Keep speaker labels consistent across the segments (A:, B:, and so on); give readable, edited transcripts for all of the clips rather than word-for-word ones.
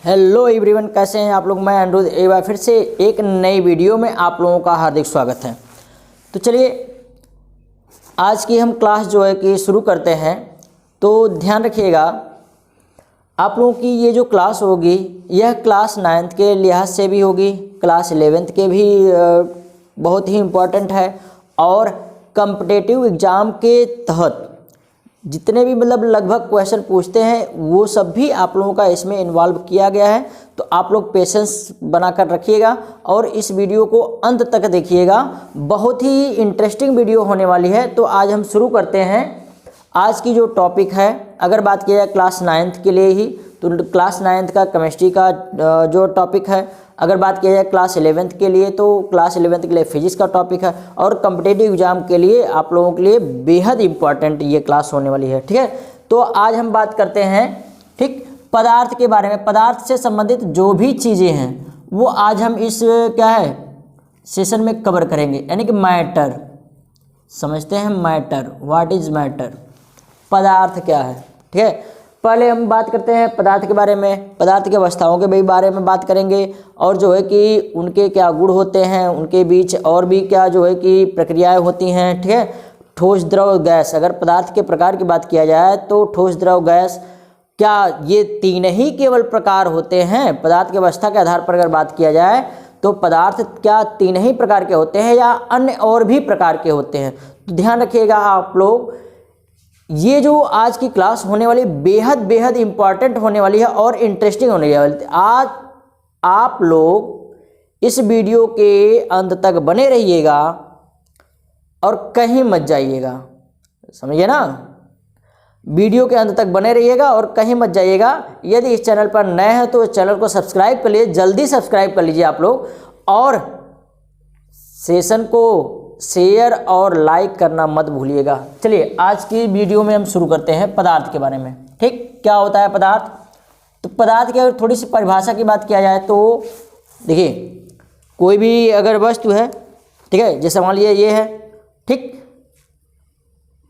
A: Hello everyone, कैसे हैं आप लोग। मैं अनिरुद्ध एक बार फिर से एक नई वीडियो में आप लोगों का हार्दिक स्वागत है। तो चलिए आज की हम क्लास जो है कि शुरू करते हैं। तो ध्यान रखिएगा, आप लोगों की ये जो क्लास होगी यह क्लास 9th के लिहाज से भी होगी, क्लास 11th के भी बहुत ही इम्पोर्टेंट है। और कॉम्पिटिटिव एग्ज़ाम के तहत जितने भी लगभग क्वेश्चन पूछते हैं वो सब भी आप लोगों का इसमें इन्वॉल्व किया गया है। तो आप लोग पेशेंस बनाकर रखिएगा और इस वीडियो को अंत तक देखिएगा, बहुत ही इंटरेस्टिंग वीडियो होने वाली है। तो आज हम शुरू करते हैं। आज की जो टॉपिक है, अगर बात की जाए क्लास 9th के लिए ही, तो क्लास 9th का केमिस्ट्री का जो टॉपिक है। अगर बात की जाए क्लास 11th के लिए, तो क्लास 11th के लिए फिजिक्स का टॉपिक है। और कॉम्पिटिटिव एग्जाम के लिए आप लोगों के लिए बेहद इंपॉर्टेंट ये क्लास होने वाली है, ठीक है। तो आज हम बात करते हैं, ठीक, पदार्थ के बारे में। पदार्थ से संबंधित जो भी चीज़ें हैं वो आज हम इस क्या है सेशन में कवर करेंगे, यानी कि मैटर। समझते हैं मैटर, व्हाट इज मैटर, पदार्थ क्या है, ठीक है। पहले हम बात करते हैं पदार्थ के बारे में, पदार्थ की अवस्थाओं के भी बारे में बात करेंगे और जो है कि उनके क्या गुण होते हैं, उनके बीच और भी क्या जो है कि प्रक्रियाएं होती हैं, ठीक है। ठोस, द्रव, गैस। अगर पदार्थ के प्रकार की बात किया जाए तो ठोस, द्रव, गैस, क्या ये तीन ही केवल प्रकार होते हैं? पदार्थ की अवस्था के आधार पर अगर बात किया जाए तो पदार्थ क्या तीन ही प्रकार के होते हैं या अन्य और भी प्रकार के होते हैं? तो ध्यान रखिएगा आप लोग, ये जो आज की क्लास होने वाली बेहद बेहद इंपॉर्टेंट होने वाली है और इंटरेस्टिंग होने वाली है। आज आप लोग इस वीडियो के अंत तक बने रहिएगा और कहीं मत जाइएगा, समझिए ना। वीडियो के अंत तक बने रहिएगा और कहीं मत जाइएगा। यदि इस चैनल पर नए हैं तो चैनल को सब्सक्राइब कर लीजिए, जल्दी सब्सक्राइब कर लीजिए आप लोग, और सेशन को शेयर और लाइक करना मत भूलिएगा। चलिए आज की वीडियो में हम शुरू करते हैं पदार्थ के बारे में, ठीक। क्या होता है पदार्थ? तो पदार्थ की अगर थोड़ी सी परिभाषा की बात किया जाए तो देखिए, कोई भी अगर वस्तु है, ठीक है, जैसे मान लीजिए ये है, ठीक,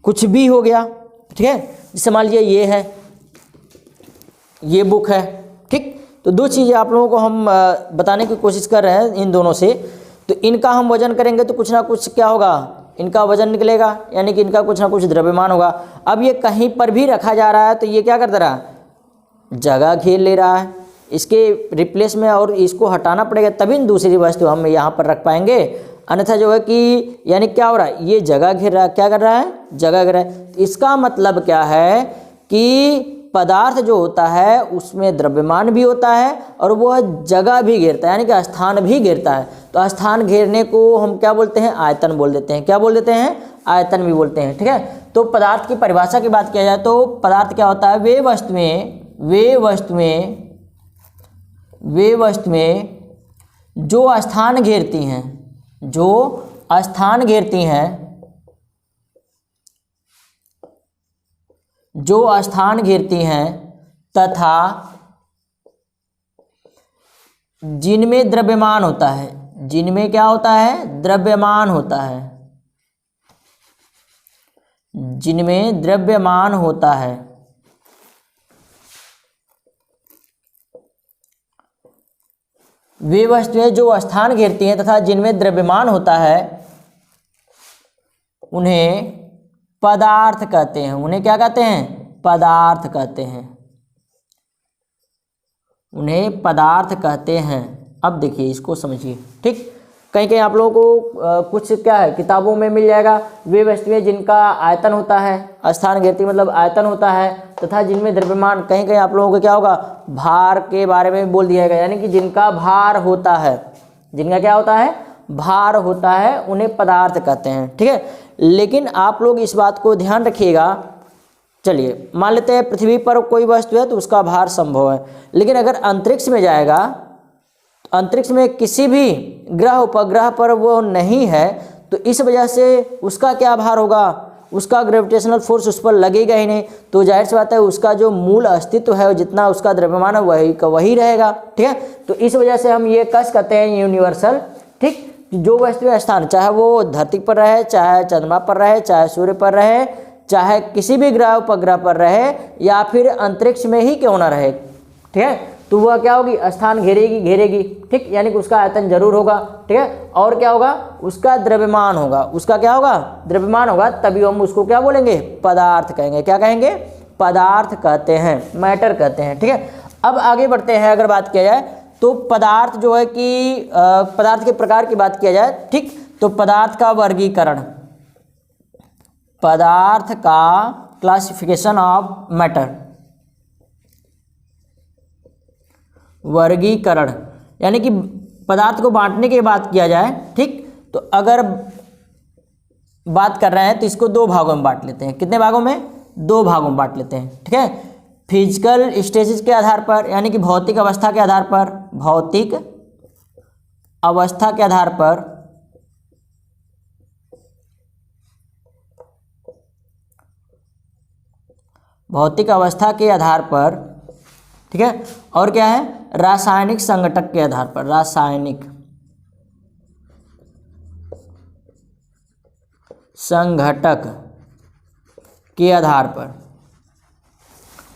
A: कुछ भी हो गया, ठीक है। जैसे मान लीजिए ये है, ये बुक है, ठीक। तो दो चीज़ें आप लोगों को हम बताने की कोशिश कर रहे हैं इन दोनों से। तो इनका हम वजन करेंगे तो कुछ ना कुछ क्या होगा, इनका वजन निकलेगा, यानी कि इनका कुछ ना कुछ द्रव्यमान होगा। अब ये कहीं पर भी रखा जा रहा है तो ये क्या करता रहा, जगह घेर ले रहा है। इसके रिप्लेस में और इसको हटाना पड़ेगा तभी दूसरी वस्तु हम यहाँ पर रख पाएंगे, अन्यथा जो है कि यानी क्या हो रहा है, ये जगह घेर रहा है। क्या कर रहा है? जगह घेर रहा है। इसका मतलब क्या है कि पदार्थ जो होता है उसमें द्रव्यमान भी होता है और वह जगह भी घेरता है, यानी कि स्थान भी घेरता है। तो स्थान घेरने को हम क्या बोलते हैं? आयतन बोल देते हैं। क्या बोल देते हैं? आयतन भी बोलते हैं, ठीक है। तो पदार्थ की परिभाषा की बात किया जाए तो पदार्थ क्या होता है? वे वस्तुएं जो स्थान घेरती हैं, जो स्थान घेरती हैं तथा जिनमें द्रव्यमान होता है। जिनमें क्या होता है? द्रव्यमान होता है। जिनमें द्रव्यमान होता है। वे वस्तुएं जो स्थान घेरती हैं तथा जिनमें द्रव्यमान होता है उन्हें पदार्थ कहते हैं। उन्हें क्या कहते हैं? पदार्थ कहते हैं। उन्हें पदार्थ कहते हैं। अब देखिए इसको समझिए, ठीक। कहीं कहीं आप लोगों को कुछ क्या है किताबों में मिल जाएगा, वे वस्तुएं जिनका आयतन होता है, स्थान घेरती मतलब आयतन होता है, तथा जिनमें द्रव्यमान, कहीं कहीं आप लोगों को क्या होगा, भार के बारे में बोल दिया गया, यानी कि जिनका भार होता है, जिनका क्या होता है? भार होता है, उन्हें पदार्थ कहते हैं, ठीक है। लेकिन आप लोग इस बात को ध्यान रखिएगा। चलिए मान लेते हैं पृथ्वी पर कोई वस्तु है तो उसका भार संभव है, लेकिन अगर अंतरिक्ष में जाएगा, अंतरिक्ष में किसी भी ग्रह उपग्रह पर वो नहीं है, तो इस वजह से उसका क्या भार होगा? उसका ग्रेविटेशनल फोर्स उस पर लगेगा ही नहीं। तो जाहिर सी बात है उसका जो मूल अस्तित्व है, जितना उसका द्रव्यमान है वही का वही रहेगा, ठीक है। तो इस वजह से हम ये कस कहते हैं यूनिवर्सल, ठीक। जो वस्तु स्थान, चाहे वो धरती पर रहे, चाहे चंद्रमा पर रहे, चाहे सूर्य पर रहे, चाहे किसी भी ग्रह उपग्रह पर रहे, या फिर अंतरिक्ष में ही क्यों ना रहे, ठीक है। तो तो वह क्या होगी, स्थान घेरेगी, ठीक, यानी कि उसका आयतन जरूर होगा, ठीक है। और क्या होगा, उसका द्रव्यमान होगा, उसका क्या होगा, द्रव्यमान होगा, तभी हम उसको क्या बोलेंगे, पदार्थ कहेंगे। क्या कहेंगे, पदार्थ कहते हैं, मैटर कहते हैं, ठीक है। अब आगे बढ़ते हैं, अगर बात किया जाए तो पदार्थ जो है कि पदार्थ के प्रकार की बात किया जाए, ठीक, तो पदार्थ का वर्गीकरण, पदार्थ का क्लासिफिकेशन ऑफ मैटर, वर्गीकरण, यानी कि पदार्थ को बांटने की बात किया जाए, ठीक, तो अगर बात कर रहे हैं तो इसको दो भागों में बांट लेते हैं। कितने भागों में, दो भागों में बांट लेते हैं, ठीक है। फिजिकल स्टेजेस के आधार पर, यानी कि भौतिक अवस्था के आधार पर, भौतिक अवस्था के आधार पर, भौतिक अवस्था के आधार पर, ठीक है। और क्या है, रासायनिक संघटक के आधार पर, रासायनिक संघटक के आधार पर,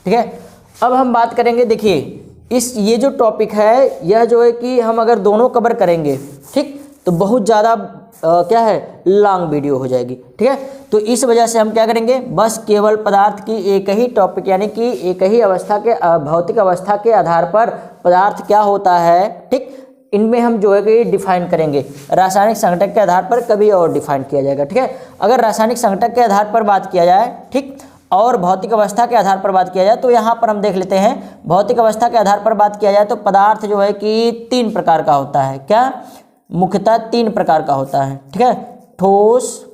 A: ठीक है। अब हम बात करेंगे, देखिए ये जो टॉपिक है, यह जो है कि हम अगर दोनों कवर करेंगे, ठीक, तो बहुत ज़्यादा क्या है, लॉन्ग वीडियो हो जाएगी, ठीक है। तो इस वजह से हम क्या करेंगे, बस केवल पदार्थ की एक ही टॉपिक, यानी कि एक ही अवस्था के, भौतिक अवस्था के आधार पर पदार्थ क्या होता है, ठीक, इनमें हम जो है कि डिफाइन करेंगे। रासायनिक संघटक के आधार पर कभी और डिफाइन किया जाएगा, ठीक है। अगर रासायनिक संघटक के आधार पर बात किया जाए, ठीक, और भौतिक अवस्था के आधार पर बात किया जाए, तो यहाँ पर हम देख लेते हैं, भौतिक अवस्था के आधार पर बात किया जाए तो पदार्थ जो है कि 3 प्रकार का होता है। क्या, मुख्यतः 3 प्रकार का होता है, ठीक है। ठोस,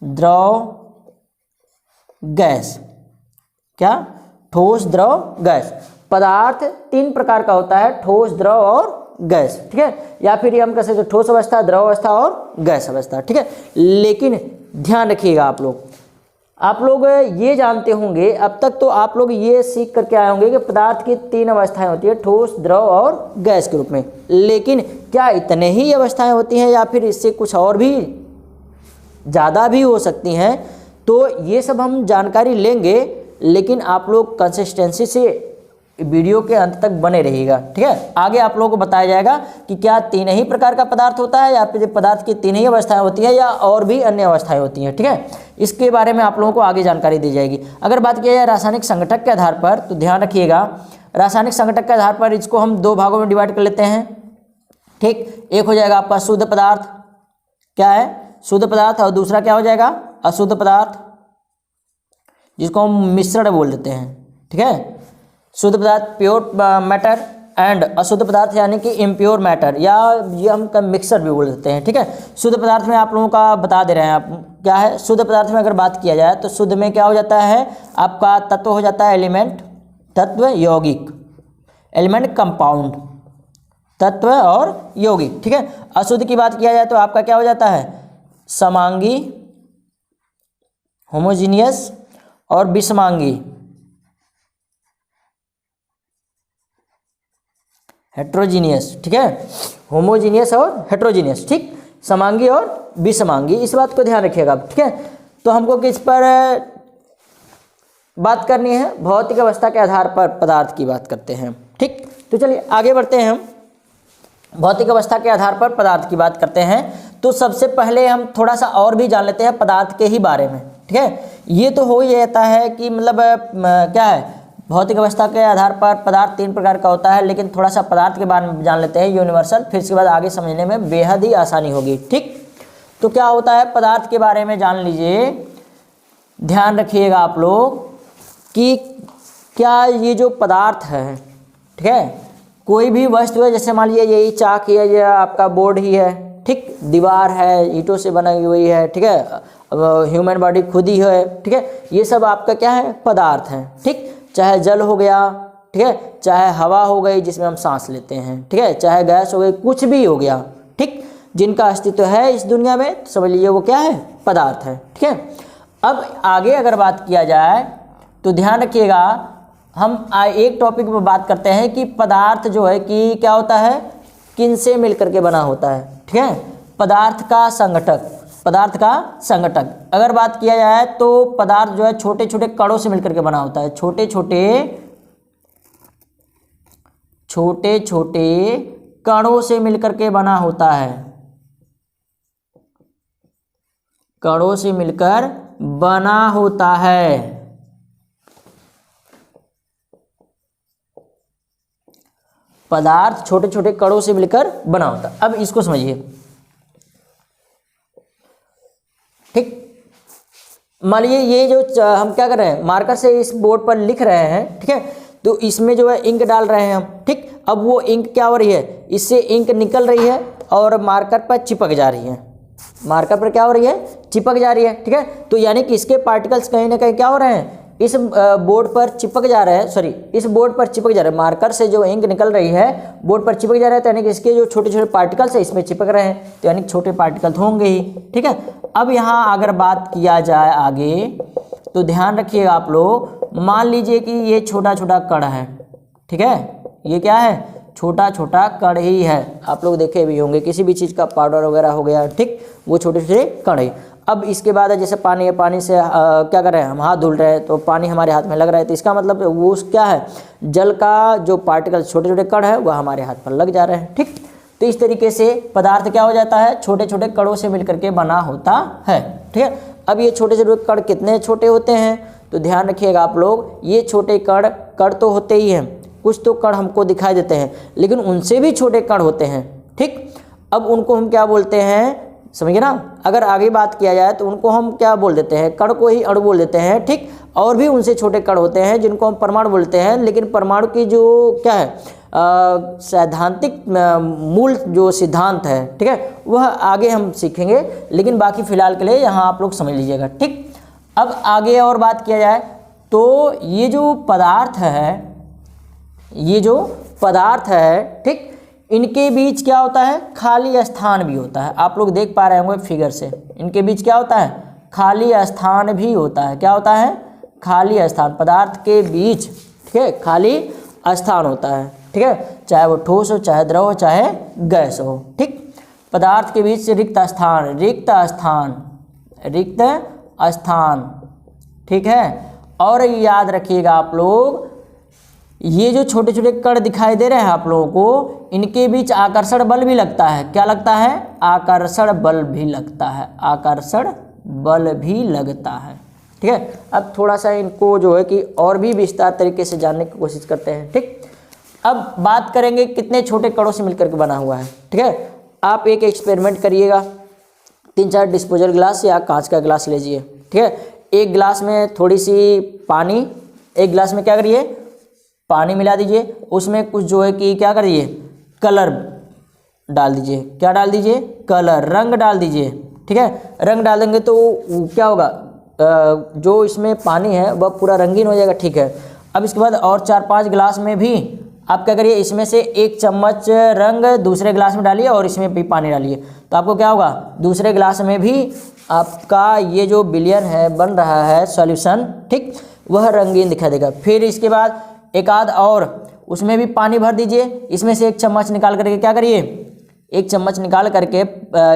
A: द्रव, गैस। क्या, ठोस, द्रव, गैस। पदार्थ 3 प्रकार का होता है, ठोस, द्रव और गैस, ठीक है। या फिर ये हम कह सकते हैं ठोस अवस्था, द्रव अवस्था और गैस अवस्था, ठीक है। लेकिन ध्यान रखिएगा, आप लोग ये जानते होंगे, अब तक तो आप लोग ये सीख करके आए होंगे कि पदार्थ की 3 अवस्थाएं होती है, ठोस, द्रव और गैस के रूप में। लेकिन क्या इतने ही अवस्थाएं होती हैं या फिर इससे कुछ और भी ज़्यादा भी हो सकती हैं? तो ये सब हम जानकारी लेंगे, लेकिन आप लोग कंसिस्टेंसी से वीडियो के अंत तक बने रहिएगा, ठीक है। आगे आप लोगों को बताया जाएगा कि क्या 3 ही प्रकार का पदार्थ होता है या फिर पदार्थ की 3 ही अवस्थाएं होती है या और भी अन्य अवस्थाएं होती हैं, ठीक है। इसके बारे में आप लोगों को आगे जानकारी दी जाएगी। अगर बात किया जाए रासायनिक संघटक के आधार पर, तो ध्यान रखिएगा, रासायनिक संघटक के आधार पर इसको हम 2 भागों में डिवाइड कर लेते हैं, ठीक। एक हो जाएगा आपका शुद्ध पदार्थ, क्या है, शुद्ध पदार्थ, और दूसरा क्या हो जाएगा, अशुद्ध पदार्थ, जिसको हम मिश्रण बोल देते हैं, ठीक है। शुद्ध पदार्थ प्योर मैटर एंड अशुद्ध पदार्थ यानी कि इम्प्योर मैटर, या ये हम मिक्सर भी बोल देते हैं, ठीक है। शुद्ध पदार्थ में आप लोगों का बता दे रहे हैं, आप क्या है, शुद्ध पदार्थ में अगर बात किया जाए तो शुद्ध में क्या हो जाता है, आपका तत्व हो जाता है एलिमेंट, तत्व, यौगिक, एलिमेंट, कंपाउंड, तत्व और यौगिक, ठीक है। अशुद्ध की बात किया जाए तो आपका क्या हो जाता है, समांगी, होमोजीनियस और विषमांगी, हेट्रोजीनियस, ठीक है। होमोजीनियस और हेट्रोजीनियस, ठीक, समांगी और विषमांगी, इस बात को ध्यान रखिएगा, ठीक है। तो हमको किस पर बात करनी है, भौतिक अवस्था के आधार पर पदार्थ की बात करते हैं, ठीक। तो चलिए आगे बढ़ते हैं, हम भौतिक अवस्था के आधार पर पदार्थ की बात करते हैं। तो सबसे पहले हम थोड़ा सा और भी जान लेते हैं पदार्थ के ही बारे में, ठीक है। ये तो हो ही जाता है कि मतलब क्या है, भौतिक अवस्था के आधार पर पदार्थ 3 प्रकार का होता है, लेकिन थोड़ा सा पदार्थ के बारे में जान लेते हैं यूनिवर्सल, फिर इसके बाद आगे समझने में बेहद ही आसानी होगी, ठीक। तो क्या होता है, पदार्थ के बारे में जान लीजिए। ध्यान रखिएगा आप लोग कि क्या ये जो पदार्थ है, ठीक है, कोई भी वस्तु है, जैसे मान लीजिए यही चाक है या आपका बोर्ड ही है, ठीक, दीवार है, ईंटों से बनाई हुई है, ठीक है, ह्यूमन बॉडी खुद ही है, ठीक है, ये सब आपका क्या है, पदार्थ है, ठीक। चाहे जल हो गया, ठीक है, चाहे हवा हो गई जिसमें हम सांस लेते हैं, ठीक है, चाहे गैस हो गई, कुछ भी हो गया, ठीक, जिनका अस्तित्व है इस दुनिया में, तो समझ लीजिए वो क्या है, पदार्थ है, ठीक है। अब आगे अगर बात किया जाए तो ध्यान रखिएगा, हम एक टॉपिक पर बात करते हैं कि पदार्थ जो है कि क्या होता है, किन से मिलकर के बना होता है, ठीक है। पदार्थ का संघटक, पदार्थ का संघटक अगर बात किया जाए तो पदार्थ जो है छोटे छोटे कणों से मिलकर के बना होता है, छोटे छोटे छोटे छोटे कणों से मिलकर के बना होता है, कणों से मिलकर बना होता है। पदार्थ छोटे छोटे कणों से मिलकर बना होता है। अब इसको समझिए, ठीक। मान लीजिए ये जो हम क्या कर रहे हैं, मार्कर से इस बोर्ड पर लिख रहे हैं, ठीक है, तो इसमें जो है इंक डाल रहे हैं हम, ठीक। अब वो इंक क्या हो रही है, इससे इंक निकल रही है और मार्कर पर चिपक जा रही है, मार्कर पर क्या हो रही है, चिपक जा रही है, ठीक है। तो यानी कि इसके पार्टिकल्स कहीं ना कहीं क्या हो रहे हैं, इस बोर्ड पर चिपक जा रहे हैं, सॉरी इस बोर्ड पर चिपक जा रहे हैं, मार्कर से जो इंक निकल रही है बोर्ड पर चिपक जा रहा है, तो यानी कि इसके जो छोटे छोटे पार्टिकल्स है इसमें चिपक रहे हैं, तो यानी छोटे पार्टिकल होंगे ही, ठीक है। अब यहाँ अगर बात किया जाए आगे, तो ध्यान रखिएगा आप लोग, मान लीजिए कि ये छोटा छोटा कण है, ठीक है, ये क्या है, छोटा छोटा कण ही है, आप लोग देखे भी होंगे किसी भी चीज़ का पाउडर वगैरह हो गया, ठीक, वो छोटे छोटे कण है। अब इसके बाद जैसे पानी है, पानी से क्या कर रहे हैं हम, हाथ धुल रहे हैं, तो पानी हमारे हाथ में लग रहा है, तो इसका मतलब वो क्या है, जल का जो पार्टिकल छोटे छोटे कण है वह हमारे हाथ पर लग जा रहे हैं, ठीक। तो इस तरीके से पदार्थ क्या हो जाता है, छोटे छोटे कणों से मिलकर के बना होता है, ठीक है। अब ये छोटे छोटे कण कितने छोटे होते हैं, तो ध्यान रखिएगा आप लोग, ये छोटे कण तो होते ही हैं, कुछ तो कण हमको दिखाई देते हैं, लेकिन उनसे भी छोटे कण होते हैं, ठीक। अब उनको हम क्या बोलते हैं, समझिए ना, अगर आगे बात किया जाए तो उनको हम क्या बोल देते हैं, कण को ही अणु बोल देते हैं, ठीक। और भी उनसे छोटे कण होते हैं जिनको हम परमाणु बोलते हैं, लेकिन परमाणु की जो क्या है सैद्धांतिक मूल जो सिद्धांत है, ठीक है, वह आगे हम सीखेंगे, लेकिन बाकी फिलहाल के लिए यहाँ आप लोग समझ लीजिएगा, ठीक। अब आगे और बात किया जाए तो ये जो पदार्थ है, ये जो पदार्थ है, ठीक, इनके बीच क्या होता है, खाली स्थान भी होता है, आप लोग देख पा रहे होंगे फिगर से, इनके बीच क्या होता है, खाली स्थान भी होता है, क्या होता है, खाली स्थान, पदार्थ के बीच, ठीक है, खाली स्थान होता है, ठीक है, चाहे वो ठोस हो, चाहे द्रव हो, चाहे गैस हो, ठीक। पदार्थ के बीच रिक्त स्थान, रिक्त स्थान, रिक्त स्थान, ठीक है। और याद रखिएगा आप लोग, ये जो छोटे छोटे कण दिखाई दे रहे हैं आप लोगों को, इनके बीच आकर्षण बल भी लगता है, क्या लगता है, आकर्षण बल भी लगता है, आकर्षण बल भी लगता है, ठीक है। अब थोड़ा सा इनको जो है कि और भी विस्तार तरीके से जानने की कोशिश करते हैं, ठीक। अब बात करेंगे कितने छोटे कणों से मिलकर के बना हुआ है, ठीक है। आप एक एक्सपेरिमेंट करिएगा, 3-4 डिस्पोजल ग्लास या कांच का ग्लास लीजिए, ठीक है, एक गिलास में थोड़ी सी पानी, एक गिलास में क्या करिए, पानी मिला दीजिए, उसमें कुछ जो है कि क्या करिए, कलर डाल दीजिए, क्या डाल दीजिए, कलर, रंग डाल दीजिए, ठीक है। रंग डाल देंगे तो क्या होगा, जो इसमें पानी है वह पूरा रंगीन हो जाएगा, ठीक है। अब इसके बाद और 4-5 गिलास में भी आप क्या करिए, इसमें से 1 चम्मच रंग दूसरे गिलास में डालिए और इसमें भी पानी डालिए, तो आपको क्या होगा, दूसरे गिलास में भी आपका ये जो विलयन है बन रहा है सॉल्यूशन, ठीक, वह रंगीन दिखाई देगा। फिर इसके बाद एक आध और उसमें भी पानी भर दीजिए, इसमें से 1 चम्मच निकाल करके क्या करिए, 1 चम्मच निकाल करके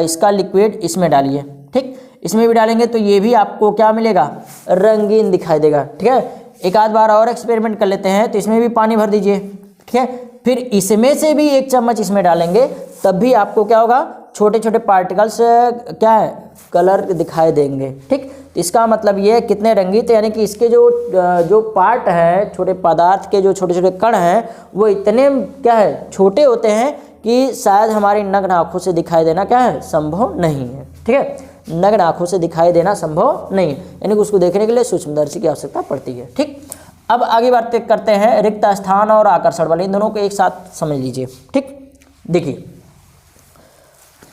A: इसका लिक्विड इसमें डालिए, ठीक, इसमें भी डालेंगे तो ये भी आपको क्या मिलेगा, रंगीन दिखाई देगा, ठीक है। एक आध बार और एक्सपेरिमेंट कर लेते हैं, तो इसमें भी पानी भर दीजिए, ठीक है। फिर इसमें से भी 1 चम्मच इसमें डालेंगे, तब भी आपको क्या होगा, छोटे छोटे पार्टिकल्स क्या है, कलर दिखाई देंगे, ठीक। इसका मतलब ये कितने रंगीन, यानी कि इसके जो पार्ट है, छोटे पदार्थ के जो छोटे छोटे कण हैं, वो इतने क्या है, छोटे होते हैं कि शायद हमारी नग्न आँखों से दिखाई देना क्या है, संभव नहीं है, ठीक है, नग्न आँखों से दिखाई देना संभव नहीं है, यानी कि उसको देखने के लिए सूक्ष्मदर्शी की आवश्यकता पड़ती है, ठीक। अब आगे बात करते हैं रिक्त स्थान और आकर्षण बल, इन दोनों को एक साथ समझ लीजिए, ठीक। देखिए,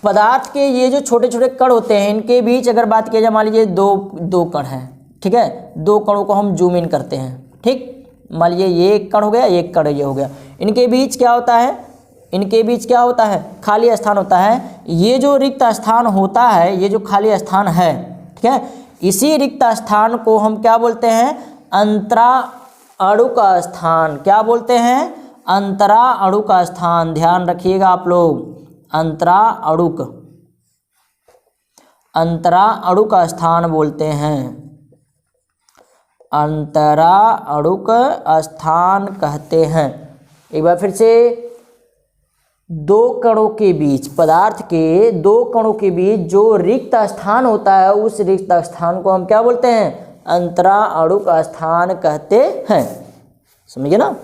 A: पदार्थ के ये जो छोटे छोटे कण होते हैं, इनके बीच अगर बात किया जाए, मान लीजिए दो कण हैं, ठीक है, 2 कणों को हम जूम इन करते हैं, ठीक, मान लीजिए ये एक कण हो गया, एक कण ये हो गया, इनके बीच क्या होता है, इनके बीच क्या होता है, खाली स्थान होता है। ये जो रिक्त स्थान होता है, ये जो खाली स्थान है, ठीक है, इसी रिक्त स्थान को हम क्या बोलते हैं, अंतरा अणु का स्थान, क्या बोलते हैं, अंतरा अणु का स्थान, ध्यान रखिएगा आप लोग, अंतरा अणु का स्थान बोलते हैं, अंतरा अणु का स्थान कहते हैं, एक बार फिर से, दो कणों के बीच, पदार्थ के दो कणों के बीच जो रिक्त स्थान होता है उस रिक्त स्थान को हम क्या बोलते हैं? अंतरा अणुक स्थान कहते हैं। समझिए ना,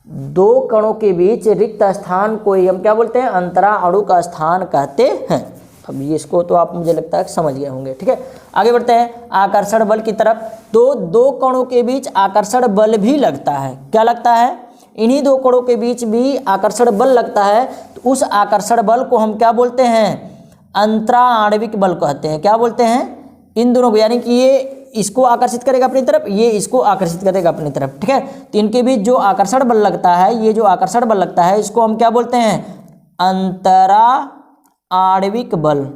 A: दो कणों के बीच रिक्त स्थान को ही हम क्या बोलते हैं? अंतरा अणुक स्थान कहते हैं। अब ये इसको तो आप मुझे लगता है समझ गए होंगे। ठीक है, आगे बढ़ते हैं आकर्षण बल की तरफ। तो दो कणों के बीच आकर्षण बल भी लगता है। क्या लगता है? इन्हीं दो कणों के बीच भी आकर्षण बल लगता है। तो उस आकर्षण बल को हम क्या बोलते हैं? अंतरा आणविक बल कहते हैं। क्या बोलते हैं? इन दोनों को, यानी कि ये इसको आकर्षित करेगा अपनी तरफ, ये इसको आकर्षित करेगा अपनी तरफ। ठीक है, तो इनके बीच जो आकर्षण बल लगता है, ये जो आकर्षण बल लगता है इसको हम क्या बोलते हैं? अंतरा आणविक बल,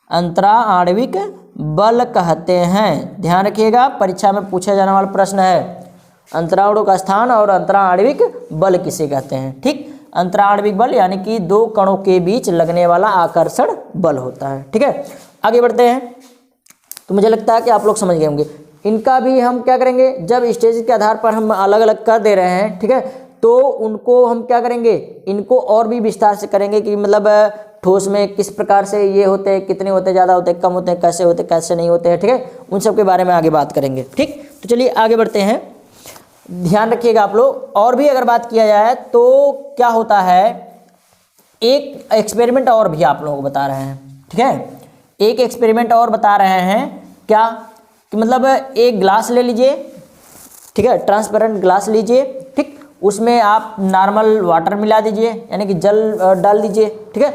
A: अंतरा आणविक बल कहते हैं। ध्यान रखिएगा, परीक्षा में पूछा जाने वाला प्रश्न है, अंतराणु का स्थान और अंतरा आणविक बल किसे कहते हैं? ठीक, अंतरा आणविक बल यानी कि दो कणों के बीच लगने वाला आकर्षण बल होता है। ठीक है, आगे बढ़ते हैं। तो मुझे लगता है कि आप लोग समझ गए होंगे। इनका भी हम क्या करेंगे, जब स्टेज के आधार पर हम अलग अलग कर दे रहे हैं, ठीक है, तो उनको हम क्या करेंगे, इनको और भी विस्तार से करेंगे कि मतलब ठोस में किस प्रकार से ये होते हैं, कितने होते हैं, ज़्यादा होते हैं, कम होते हैं, कैसे होते हैं, कैसे नहीं होते हैं। ठीक है, उन सब के बारे में आगे बात करेंगे। ठीक, तो चलिए आगे बढ़ते हैं। ध्यान रखिएगा आप लोग। और भी अगर बात किया जाए तो क्या होता है, एक एक्सपेरिमेंट और भी आप लोगों को बता रहे हैं। ठीक है, एक एक्सपेरिमेंट और बता रहे हैं। क्या कि मतलब एक ग्लास ले लीजिए, ठीक है, ट्रांसपेरेंट ग्लास लीजिए, ठीक, उसमें आप नॉर्मल वाटर मिला दीजिए, यानी कि जल डाल दीजिए। ठीक है,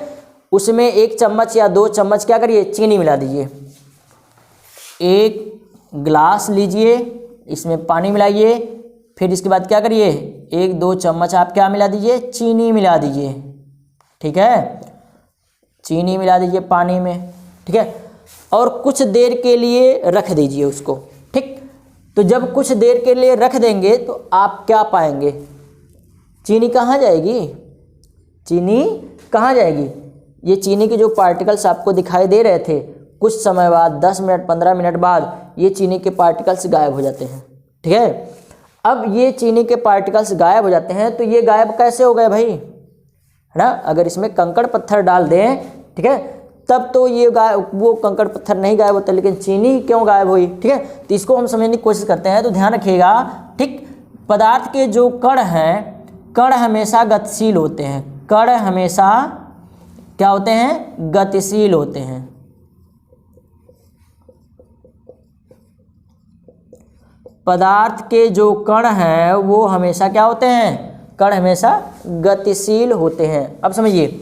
A: उसमें 1 चम्मच या 2 चम्मच क्या करिए, चीनी मिला दीजिए। एक ग्लास लीजिए, इसमें पानी मिलाइए, फिर इसके बाद क्या करिए, 1-2 चम्मच आप क्या मिला दीजिए, चीनी मिला दीजिए। ठीक है, चीनी मिला दीजिए पानी में। ठीक है, और कुछ देर के लिए रख दीजिए उसको। ठीक, तो जब कुछ देर के लिए रख देंगे तो आप क्या पाएंगे, चीनी कहाँ जाएगी, चीनी कहाँ जाएगी? ये चीनी के जो पार्टिकल्स आपको दिखाई दे रहे थे, कुछ समय बाद 10 मिनट 15 मिनट बाद ये चीनी के पार्टिकल्स गायब हो जाते हैं। ठीक है, अब ये चीनी के पार्टिकल्स गायब हो जाते हैं, तो ये गायब कैसे हो गए भाई, है ना? अगर इसमें कंकड़ पत्थर डाल दें, ठीक है, तब तो ये वो कंकड़ पत्थर नहीं गायब होता, लेकिन चीनी क्यों गायब हुई? ठीक है, तो इसको हम समझने की कोशिश करते हैं। तो ध्यान रखिएगा, ठीक, पदार्थ के जो कण हैं, कण हमेशा गतिशील होते हैं। कण हमेशा क्या होते हैं, गतिशील होते हैं। पदार्थ के जो कण हैं वो हमेशा क्या होते हैं, कण हमेशा गतिशील होते हैं। अब समझिए,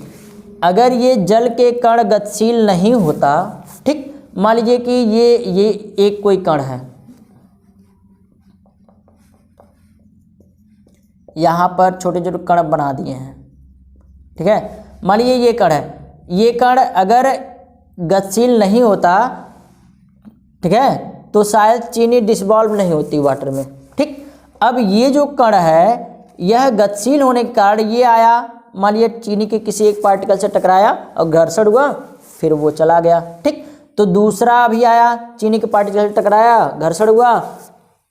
A: अगर ये जल के कण गतिशील नहीं होता, ठीक, मान लीजिए कि ये एक कोई कण है, यहाँ पर छोटे छोटे कण बना दिए हैं। ठीक है, मान लीजिए ये कण है, ये कण अगर गतिशील नहीं होता, ठीक है, तो शायद चीनी डिसॉल्व नहीं होती वाटर में। ठीक, अब ये जो कण है यह गतिशील होने के कारण ये आया, मान लीजिए चीनी के किसी एक पार्टिकल से टकराया और घर्षण हुआ, फिर वो चला गया। ठीक, तो दूसरा भी आया, चीनी के पार्टिकल से टकराया, घर्षण हुआ,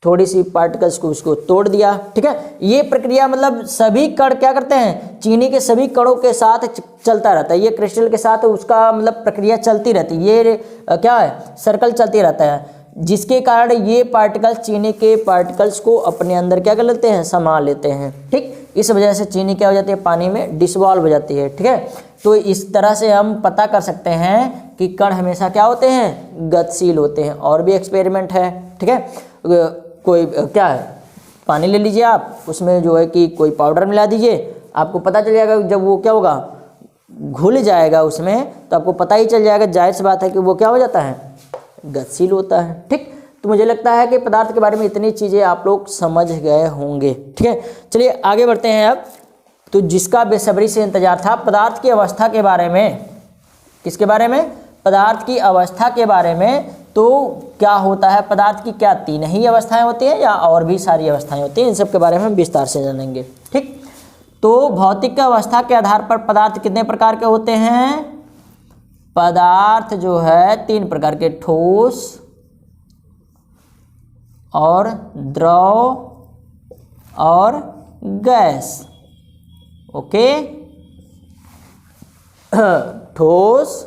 A: थोड़ी सी पार्टिकल्स को उसको तोड़ दिया। ठीक है, ये प्रक्रिया मतलब सभी कण क्या करते हैं, चीनी के सभी कणों के साथ चलता रहता है। ये क्रिस्टल के साथ उसका मतलब प्रक्रिया चलती रहती है, ये क्या है, सर्कल चलती रहता है, जिसके कारण ये पार्टिकल्स चीनी के पार्टिकल्स को अपने अंदर क्या कर लेते हैं, समा लेते हैं। ठीक, इस वजह से चीनी क्या हो जाती है, पानी में डिसॉल्व हो जाती है। ठीक है, तो इस तरह से हम पता कर सकते हैं कि कण हमेशा क्या होते हैं, गतिशील होते हैं। और भी एक्सपेरिमेंट है। ठीक है, कोई क्या है, पानी ले लीजिए आप, उसमें जो है कि कोई पाउडर मिला दीजिए, आपको पता चल जाएगा, जब वो क्या होगा, घुल जाएगा उसमें, तो आपको पता ही चल जाएगा, जाहिर सी बात है कि वो क्या हो जाता है, गतिशील होता है। ठीक, तो मुझे लगता है कि पदार्थ के बारे में इतनी चीज़ें आप लोग समझ गए होंगे। ठीक है, चलिए आगे बढ़ते हैं। अब तो जिसका बेसब्री से इंतजार था, पदार्थ की अवस्था के बारे में, किसके बारे में, पदार्थ की अवस्था के बारे में। तो क्या होता है, पदार्थ की क्या 3 ही अवस्थाएं होती हैं या और भी सारी अवस्थाएं होती हैं, इन सब के बारे में हम विस्तार से जानेंगे। ठीक, तो भौतिक अवस्था के आधार पर पदार्थ कितने प्रकार के होते हैं, पदार्थ जो है 3 प्रकार के, ठोस और द्रव और गैस। ओके, ठोस,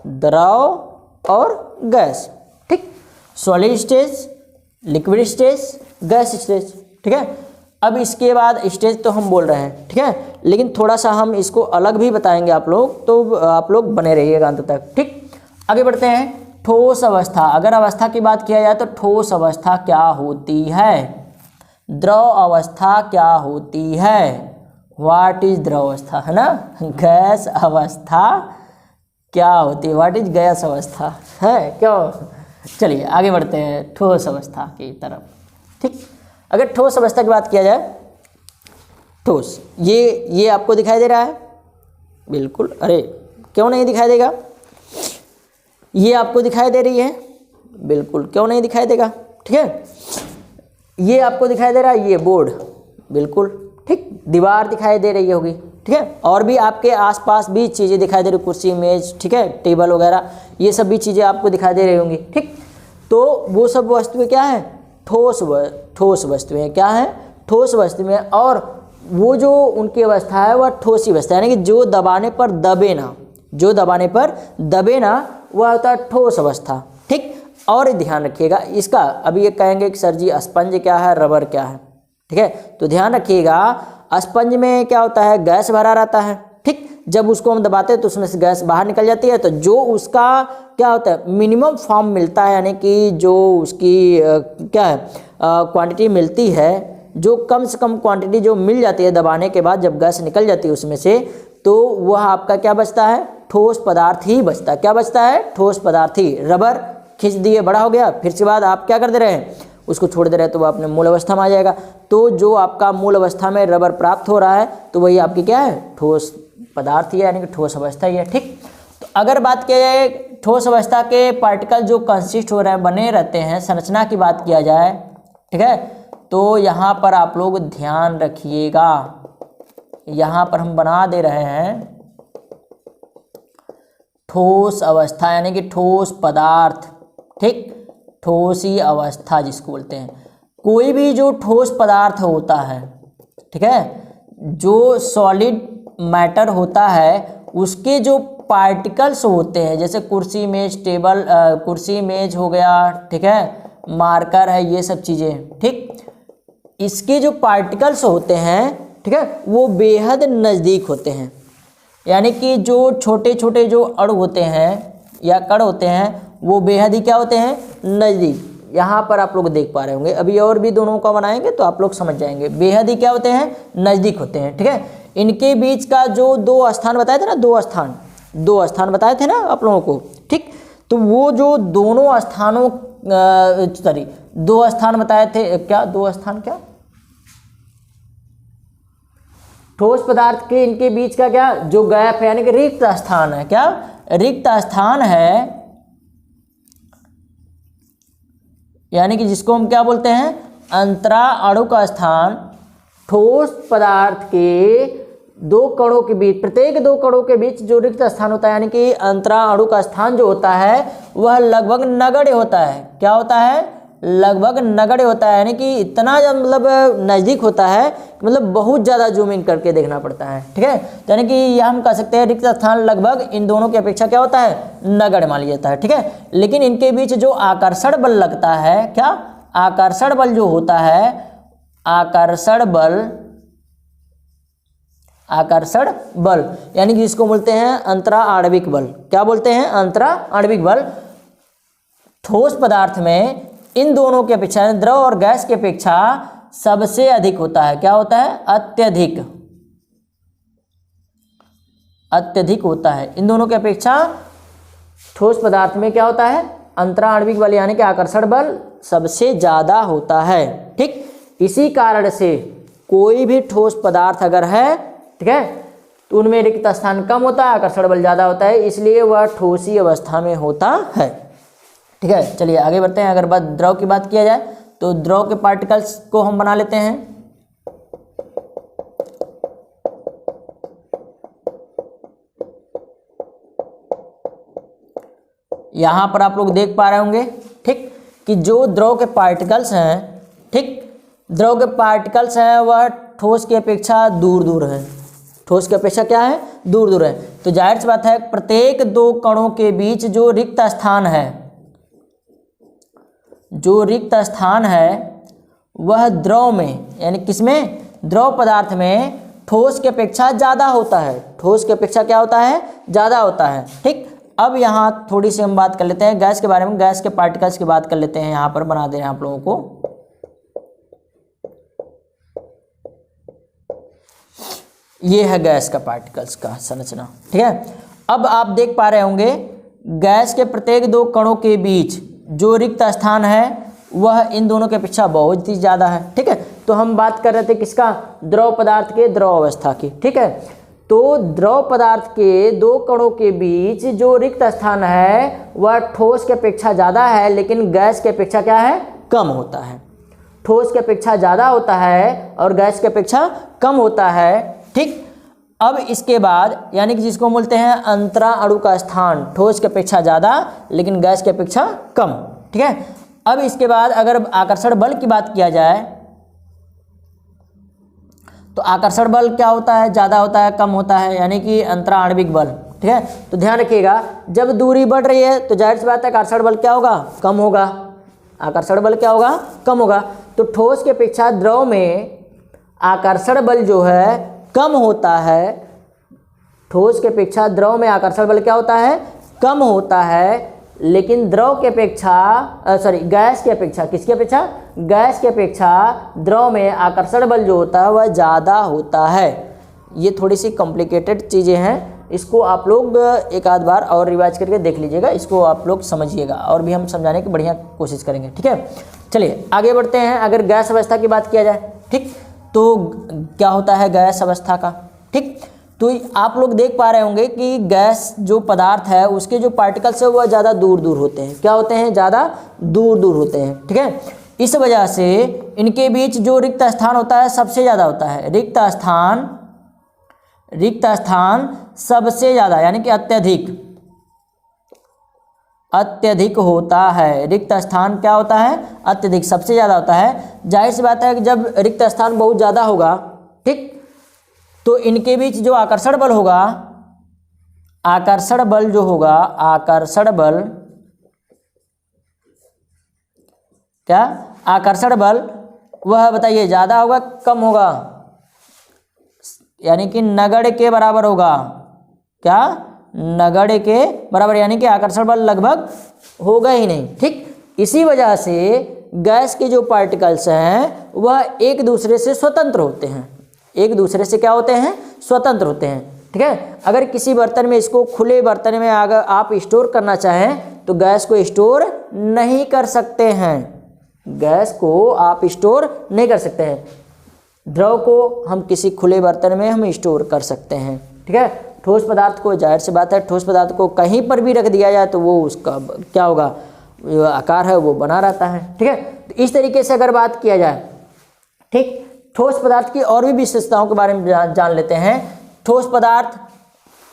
A: द्रव और गैस। ठीक, solid stage, liquid stage, gas stage. ठीक है, अब इसके बाद स्टेज तो हम बोल रहे हैं, ठीक है, लेकिन थोड़ा सा हम इसको अलग भी बताएंगे आप लोग, तो आप लोग बने रहिएगा अंत तक। ठीक, आगे बढ़ते हैं। ठोस अवस्था, अगर अवस्था की बात किया जाए तो ठोस अवस्था क्या होती है, द्रव अवस्था क्या होती है, व्हाट इज द्रव अवस्था, है ना, गैस अवस्था क्या होती है, व्हाट इज गैस अवस्था है, क्यों। चलिए आगे बढ़ते हैं ठोस अवस्था की तरफ। ठीक, अगर ठोस अवस्था की बात किया जाए, ठोस, ये आपको दिखाई दे रहा है, बिल्कुल, अरे क्यों नहीं दिखाई देगा, ये आपको दिखाई दे रही है, बिल्कुल, क्यों नहीं दिखाई देगा। ठीक है, ये आपको दिखाई दे रहा है, ये बोर्ड, बिल्कुल ठीक, दीवार दिखाई दे रही होगी। ठीक है, और भी आपके आसपास भी चीज़ें दिखाई दे रही, कुर्सी, मेज, ठीक है, टेबल वगैरह, ये सब भी चीज़ें आपको दिखाई दे रही होंगी। ठीक, तो वो सब वस्तुएं क्या है, ठोस वस्तुएं, क्या है, ठोस वस्तुएं, और वो जो उनकी अवस्था है वह ठोस ही अवस्था, यानी कि जो दबाने पर दबे ना, जो दबाने पर दबे ना, वह होता है ठोस अवस्था। ठीक, और ध्यान रखिएगा इसका, अभी ये कहेंगे कि सर जी स्पंज क्या है, रबर क्या है, ठीक है, तो ध्यान रखिएगा, स्पंज में क्या होता है, गैस भरा रहता है। ठीक, जब उसको हम दबाते हैं तो उसमें से गैस बाहर निकल जाती है, तो जो उसका क्या होता है, मिनिमम फॉर्म मिलता है, यानी कि जो उसकी क्या है क्वांटिटी मिलती है, जो कम से कम क्वांटिटी जो मिल जाती है दबाने के बाद, जब गैस निकल जाती है उसमें से, तो वह आपका क्या बचता है, ठोस पदार्थ ही बचता है। क्या बचता है, ठोस पदार्थ ही। रबर खींच दिए, बड़ा हो गया, फिर से बाद आप क्या कर दे रहे हैं, उसको छोड़ दे रहे हैं, तो वो अपने मूल अवस्था में आ जाएगा। तो जो आपका मूल अवस्था में रबर प्राप्त हो रहा है, तो वही आपकी क्या है, ठोस पदार्थ ही है, यानी कि ठोस अवस्था ही है। ठीक, तो अगर बात किया जाए ठोस अवस्था के पार्टिकल जो कंसिस्ट हो रहे हैं, बने रहते हैं, संरचना की बात किया जाए, ठीक है, तो यहाँ पर आप लोग ध्यान रखिएगा, यहाँ पर हम बना दे रहे हैं ठोस अवस्था, यानी कि ठोस पदार्थ। ठीक, ठोसी अवस्था जिसको बोलते हैं। कोई भी जो ठोस पदार्थ होता है, ठीक है, जो सॉलिड मैटर होता है, उसके जो पार्टिकल्स होते हैं, जैसे कुर्सी, मेज, टेबल, कुर्सी, मेज हो गया, ठीक है, मार्कर है, ये सब चीज़ें, ठीक, इसके जो पार्टिकल्स होते हैं, ठीक है, वो बेहद नज़दीक होते हैं, यानी कि जो छोटे छोटे जो अणु होते हैं या कण होते हैं, वो बेहद ही क्या होते हैं, नज़दीक। यहाँ पर आप लोग देख पा रहे होंगे, अभी और भी दोनों का बनाएंगे तो आप लोग समझ जाएंगे, बेहद ही क्या होते हैं, नज़दीक होते हैं। ठीक है, इनके बीच का जो दो स्थान बताए थे ना, दो स्थान बताए थे ना आप लोगों को। ठीक, तो वो जो दोनों स्थानों सॉरी दो स्थान बताए थे, क्या दो स्थान, क्या ठोस पदार्थ के इनके बीच का क्या जो गैप है, यानी कि रिक्त स्थान है, क्या रिक्त स्थान है, यानी कि जिसको हम क्या बोलते हैं, अंतरा अणु का स्थान। ठोस पदार्थ के दो कणों के बीच, प्रत्येक दो कणों के बीच जो रिक्त स्थान होता है, यानी कि अंतरा अणु का स्थान जो होता है, वह लगभग नगण्य होता है। क्या होता है, लगभग नगण्य होता है, यानी कि इतना मतलब नज़दीक होता है, मतलब बहुत ज़्यादा जूम इन करके देखना पड़ता है। ठीक है, यानी कि यह हम कह सकते हैं रिक्त स्थान लगभग इन दोनों की अपेक्षा क्या होता है, नगण्य मान लिया जाता है। ठीक है, लेकिन इनके बीच जो आकर्षण बल लगता है, क्या आकर्षण बल जो होता है, आकर्षण बल, यानी कि जिसको बोलते हैं अंतरा आणविक बल। क्या बोलते हैं, अंतरा आणविक बल। ठोस पदार्थ में इन दोनों की अपेक्षा, द्रव और गैस की अपेक्षा सबसे अधिक होता है। क्या होता है, अत्यधिक होता है। इन दोनों की अपेक्षा ठोस पदार्थ में क्या होता है, अंतरा आणविक बल, यानी कि आकर्षण बल सबसे ज़्यादा होता है। ठीक, इसी कारण से कोई भी ठोस पदार्थ अगर है, ठीक है, तो उनमें रिक्त स्थान कम होता है, आकर्षण बल ज़्यादा होता है, इसलिए वह ठोसी अवस्था में होता है। ठीक है, चलिए आगे बढ़ते हैं। अगर द्रव की बात किया जाए तो द्रव के पार्टिकल्स को हम बना लेते हैं। यहाँ पर आप लोग देख पा रहे होंगे, ठीक, कि जो द्रव के पार्टिकल्स हैं, ठीक, द्रव के पार्टिकल्स हैं वह ठोस की अपेक्षा दूर दूर है। ठोस की अपेक्षा क्या है? दूर दूर है। तो जाहिर सी बात है प्रत्येक दो कणों के बीच जो रिक्त स्थान है, जो रिक्त स्थान है वह द्रव में यानी किसमें? द्रव पदार्थ में ठोस की अपेक्षा ज़्यादा होता है। ठोस की अपेक्षा क्या होता है? ज़्यादा होता है। ठीक, अब यहाँ थोड़ी सी हम बात कर लेते हैं गैस के बारे में। गैस के पार्टिकल्स की बात कर लेते हैं। यहाँ पर बना दे रहे हैं आप लोगों को। ये है गैस का पार्टिकल्स का संरचना। ठीक है, अब आप देख पा रहे होंगे गैस के प्रत्येक दो कणों के बीच जो रिक्त स्थान है वह इन दोनों की अपेक्षा बहुत ही ज़्यादा है। ठीक है, तो हम बात कर रहे थे किसका? द्रव पदार्थ के द्रव अवस्था की। ठीक है, तो द्रव पदार्थ के दो कणों के बीच जो रिक्त स्थान है वह ठोस की अपेक्षा ज़्यादा है, लेकिन गैस की अपेक्षा क्या है? कम होता है। ठोस की अपेक्षा ज़्यादा होता है और गैस की अपेक्षा कम होता है। ठीक, अब इसके बाद यानी कि जिसको बोलते हैं अंतरा अणु का स्थान ठोस की अपेक्षा ज़्यादा लेकिन गैस की अपेक्षा कम। ठीक है, अब इसके बाद अगर आकर्षण बल की बात किया जाए तो आकर्षण बल क्या होता है? ज़्यादा होता है, कम होता है, यानी कि अंतरा आणविक बल। ठीक है, तो ध्यान रखिएगा जब दूरी बढ़ रही है तो जाहिर सी बात है आकर्षण बल क्या होगा? कम होगा। आकर्षण बल क्या होगा? कम होगा। तो ठोस की अपेक्षा द्रव में आकर्षण बल जो है कम होता है। ठोस की अपेक्षा द्रव में आकर्षण बल क्या होता है? कम होता है, लेकिन द्रव की अपेक्षा गैस की अपेक्षा, किसकी अपेक्षा? गैस की अपेक्षा द्रव में आकर्षण बल जो होता है वह ज़्यादा होता है। ये थोड़ी सी कॉम्प्लिकेटेड चीज़ें हैं, इसको आप लोग एक आध बार और रिवाइज करके देख लीजिएगा, इसको आप लोग समझिएगा और भी हम समझाने की बढ़िया कोशिश करेंगे। ठीक है, चलिए आगे बढ़ते हैं। अगर गैस अवस्था की बात किया जाए, ठीक, तो क्या होता है गैस अवस्था का? ठीक, तो आप लोग देख पा रहे होंगे कि गैस जो पदार्थ है उसके जो पार्टिकल्स है वह ज़्यादा दूर दूर होते हैं। क्या होते हैं? ज़्यादा दूर दूर होते हैं। ठीक है, इस वजह से इनके बीच जो रिक्त स्थान होता है सबसे ज़्यादा होता है। रिक्त स्थान सबसे ज़्यादा यानी कि अत्यधिक होता है। रिक्त स्थान क्या होता है? अत्यधिक, सबसे ज़्यादा होता है। जाहिर सी बात है कि जब रिक्त स्थान बहुत ज़्यादा होगा, ठीक, तो इनके बीच जो आकर्षण बल होगा, आकर्षण बल जो होगा, आकर्षण बल क्या? आकर्षण बल वह बताइए ज़्यादा होगा कम होगा? यानी कि नगण्य के बराबर होगा। क्या? नगण्य के बराबर, यानी कि आकर्षण बल लगभग होगा ही नहीं। ठीक, इसी वजह से गैस के जो पार्टिकल्स हैं वह एक दूसरे से स्वतंत्र होते हैं। एक दूसरे से क्या होते हैं? स्वतंत्र होते हैं। ठीक है, अगर किसी बर्तन में, इसको खुले बर्तन में अगर आप स्टोर करना चाहें तो गैस को स्टोर नहीं कर सकते हैं। गैस को आप स्टोर नहीं कर सकते हैं। द्रव को हम किसी खुले बर्तन में हम स्टोर कर सकते हैं। ठीक है, ठोस पदार्थ को जाहिर सी बात है ठोस पदार्थ को कहीं पर भी रख दिया जाए तो वो उसका क्या होगा? जो आकार है वो बना रहता है। ठीक है, तो इस तरीके से अगर बात किया जाए, ठीक, ठोस पदार्थ की और भी विशेषताओं के बारे में जान लेते हैं। ठोस पदार्थ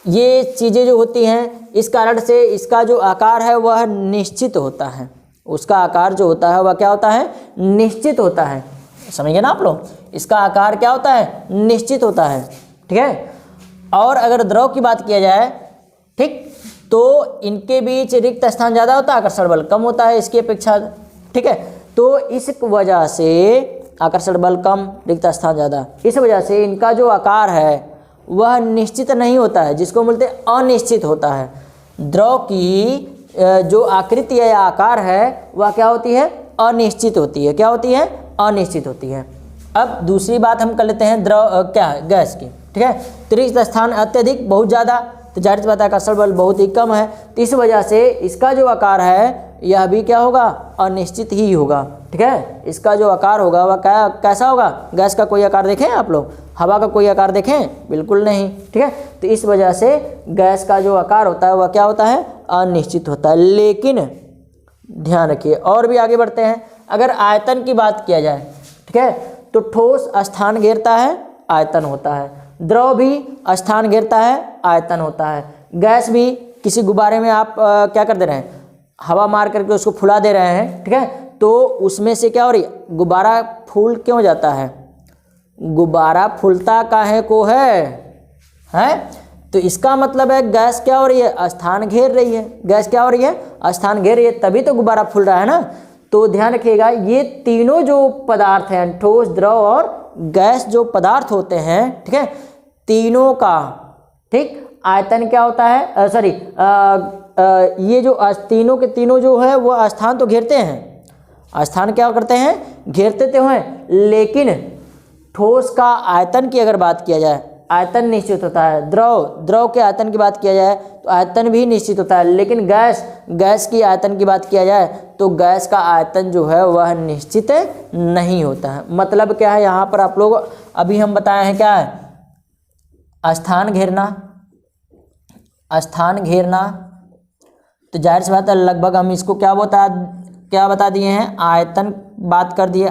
A: ये चीज़ें जो होती हैं इस कारण से इसका जो आकार है वह निश्चित होता है। उसका आकार जो होता है वह क्या होता है? निश्चित होता है। समझिए ना आप लोग, इसका आकार क्या होता है? निश्चित होता है। ठीक है, और अगर द्रव की बात किया जाए, ठीक, तो इनके बीच रिक्त स्थान ज़्यादा होता है, आकर्षण बल कम होता है इसकी अपेक्षा। ठीक है, तो इस वजह से आकर्षण बल कम, रिक्त स्थान ज़्यादा, इस वजह से इनका जो आकार है वह निश्चित नहीं होता है, जिसको बोलते हैं अनिश्चित होता है। द्रव की जो आकृति या आकार है वह क्या होती है? अनिश्चित होती है। क्या होती है? अनिश्चित होती है। अब दूसरी बात हम कर लेते हैं गैस की। ठीक है, तो रिक्त स्थान अत्यधिक, बहुत ज़्यादा, तो जाहिर सी बात है आकर्षण बल बहुत ही कम है, तो इस वजह से इसका जो आकार है यह भी क्या होगा? अनिश्चित ही होगा। ठीक है, इसका जो आकार होगा वह कैसा होगा? गैस का कोई आकार देखें आप लोग? हवा का कोई आकार देखें? बिल्कुल नहीं। ठीक है, तो इस वजह से गैस का जो आकार होता है वह क्या होता है? अनिश्चित होता है। लेकिन ध्यान रखिए, और भी आगे बढ़ते हैं। अगर आयतन की बात किया जाए, ठीक है, तो ठोस स्थान घेरता है, आयतन होता है। द्रव भी स्थान घेरता है, आयतन होता है। गैस भी, किसी गुब्बारे में आप क्या कर दे रहे हैं? हवा मार करके उसको फुला दे रहे हैं। ठीक है, तो उसमें से क्या हो रही है, गुब्बारा फूल क्यों जाता है, गुब्बारा फूलता काहे को है। तो इसका मतलब है गैस क्या हो रही है, स्थान घेर रही है, गैस क्या हो रही है, स्थान घेर रही है, तभी तो गुब्बारा फूल रहा है ना। तो ध्यान रखिएगा ये तीनों जो पदार्थ हैं, ठोस, द्रव और गैस जो पदार्थ होते हैं, ठीक है, तीनों का ठीक आयतन क्या होता है, सॉरी ये जो तीनों के तीनों जो है वो स्थान तो घेरते हैं, स्थान क्या करते हैं, घेरते तो हैं, लेकिन ठोस का आयतन की अगर बात किया जाए, आयतन निश्चित होता है। द्रव के आयतन की बात किया जाए तो आयतन भी निश्चित होता है, लेकिन गैस की आयतन की बात किया जाए तो गैस का आयतन जो है वह निश्चित नहीं होता है। मतलब क्या है यहाँ पर आप लोग, अभी हम बताए हैं क्या है, स्थान घेरना, तो जाहिर सी बात है लगभग हम इसको क्या बता दिए हैं, आयतन बात कर दिए,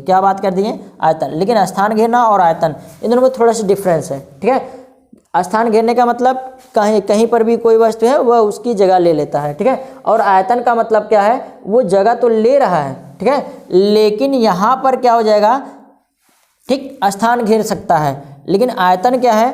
A: क्या बात कर दिए, आयतन। लेकिन स्थान घेरना और आयतन इन दोनों में थोड़ा सा डिफरेंस है, ठीक है। स्थान घेरने का मतलब कहीं पर भी कोई वस्तु है वह उसकी जगह ले लेता है, ठीक है, और आयतन का मतलब क्या है, वो जगह तो ले रहा है, ठीक है, लेकिन यहाँ पर क्या हो जाएगा, ठीक, स्थान घेर सकता है, लेकिन आयतन क्या है,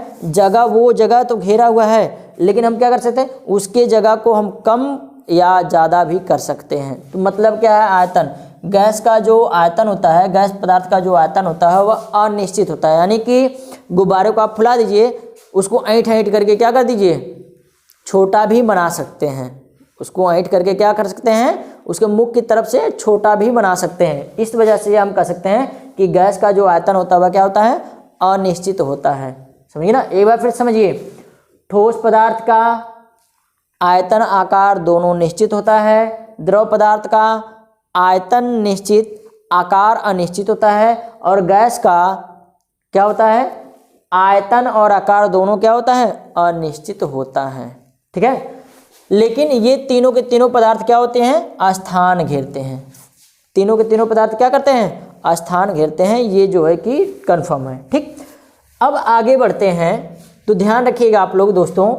A: वो जगह तो घेरा हुआ है, लेकिन हम क्या कर सकते हैं, उसके जगह को हम कम या ज़्यादा भी कर सकते हैं। तो मतलब क्या है, आयतन, गैस का जो आयतन होता है, गैस पदार्थ का जो आयतन होता है वह अनिश्चित होता है। यानी कि गुब्बारे को आप फुला दीजिए, उसको ऐंठ करके क्या कर दीजिए, छोटा भी बना सकते हैं, उसको ऐंठ करके क्या कर सकते हैं, उसके मुख की तरफ से छोटा भी बना सकते हैं। इस वजह से हम कह सकते हैं कि गैस का जो आयतन होता है वह क्या होता है, अनिश्चित होता है। समझिए ना, एक बार फिर समझिए, ठोस पदार्थ का आयतन आकार दोनों निश्चित होता है, द्रव पदार्थ का आयतन निश्चित आकार अनिश्चित होता है, और गैस का क्या होता है, आयतन और आकार दोनों क्या होता है, अनिश्चित होता है, ठीक है। लेकिन ये तीनों के तीनों पदार्थ क्या होते हैं, स्थान घेरते हैं, तीनों के तीनों पदार्थ क्या करते हैं, स्थान घेरते हैं, ये जो है कि कंफर्म है, ठीक। अब आगे बढ़ते हैं, तो ध्यान रखिएगा आप लोग दोस्तों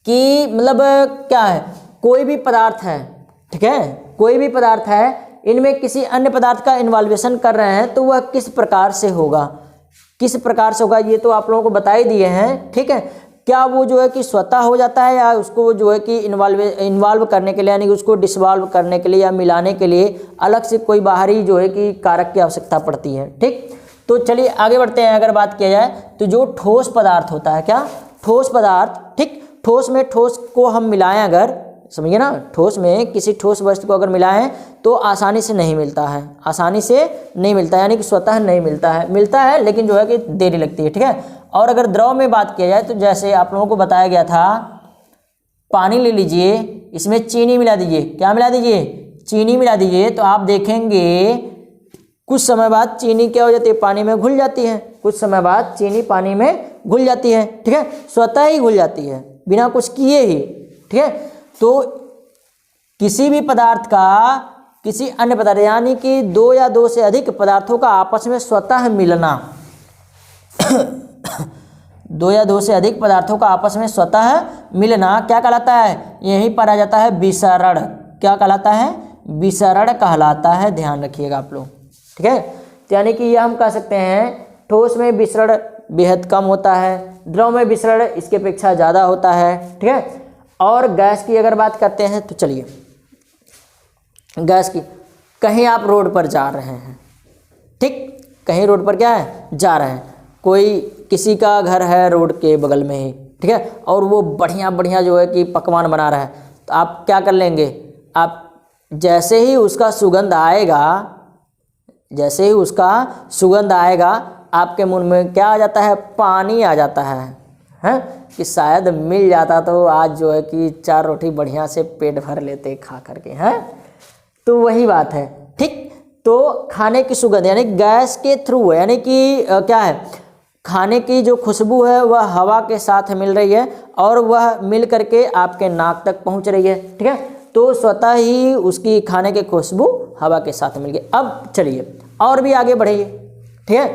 A: कि मतलब क्या है, कोई भी पदार्थ है, ठीक है, कोई भी पदार्थ है, इनमें किसी अन्य पदार्थ का इन्वॉल्वेशन कर रहे हैं तो वह किस प्रकार से होगा, ये तो आप लोगों को बता ही दिए हैं, ठीक है। क्या वो जो है कि स्वतः हो जाता है, या उसको जो है कि इन्वॉल्व करने के लिए, यानी कि उसको डिसॉल्व करने के लिए या मिलाने के लिए अलग से कोई बाहरी जो है कि कारक की आवश्यकता पड़ती है, ठीक। तो चलिए आगे बढ़ते हैं। अगर बात किया जाए तो जो ठोस पदार्थ होता है, क्या, ठोस पदार्थ, ठीक, ठोस में ठोस को हम मिलाएं, अगर समझिए ना, ठोस में किसी ठोस वस्तु को अगर मिलाएं तो आसानी से नहीं मिलता है, यानी कि स्वतः नहीं मिलता है लेकिन जो है कि देरी लगती है, ठीक है। और अगर द्रव में बात किया जाए तो जैसे आप लोगों को बताया गया था, पानी ले लीजिए, इसमें चीनी मिला दीजिए, क्या मिला दीजिए, चीनी मिला दीजिए, तो आप देखेंगे कुछ समय बाद चीनी क्या हो जाती है, पानी में घुल जाती है, कुछ समय बाद चीनी पानी में घुल जाती है, ठीक है, स्वतः ही घुल जाती है बिना कुछ किए ही, ठीक है। तो किसी भी पदार्थ का किसी अन्य पदार्थ, यानी कि दो या दो से अधिक पदार्थों का आपस में स्वतः मिलना दो या दो से अधिक पदार्थों का आपस में स्वतः मिलना क्या कहलाता है, यहीं पर आ जाता है विसरण, क्या कहलाता है, विसरण कहलाता है, ध्यान रखिएगा आप लोग, ठीक है। तो यानी कि यह हम कह सकते हैं ठोस में विसरण बेहद कम होता है, द्रव में विसरण इसके अपेक्षा ज़्यादा होता है, ठीक है। और गैस की अगर बात करते हैं तो चलिए, गैस की, कहीं आप रोड पर जा रहे हैं, ठीक, कहीं रोड पर क्या है, जा रहे हैं, कोई किसी का घर है रोड के बगल में ही, ठीक है, और वो बढ़िया जो है कि पकवान बना रहा है, तो आप क्या कर लेंगे, आप जैसे ही उसका सुगंध आएगा आपके मुंह में क्या आ जाता है, पानी आ जाता है, कि शायद मिल जाता तो आज जो है कि 4 रोटी बढ़िया से पेट भर लेते खा करके, हैं। तो वही बात है, ठीक। तो खाने की सुगंध यानी गैस के थ्रू, यानी कि क्या है, खाने की जो खुशबू है वह हवा के साथ मिल रही है और वह मिल करके आपके नाक तक पहुंच रही है, ठीक है। तो स्वतः ही उसकी खाने की खुशबू हवा के साथ मिल गई। अब चलिए और भी आगे बढ़िए, ठीक है।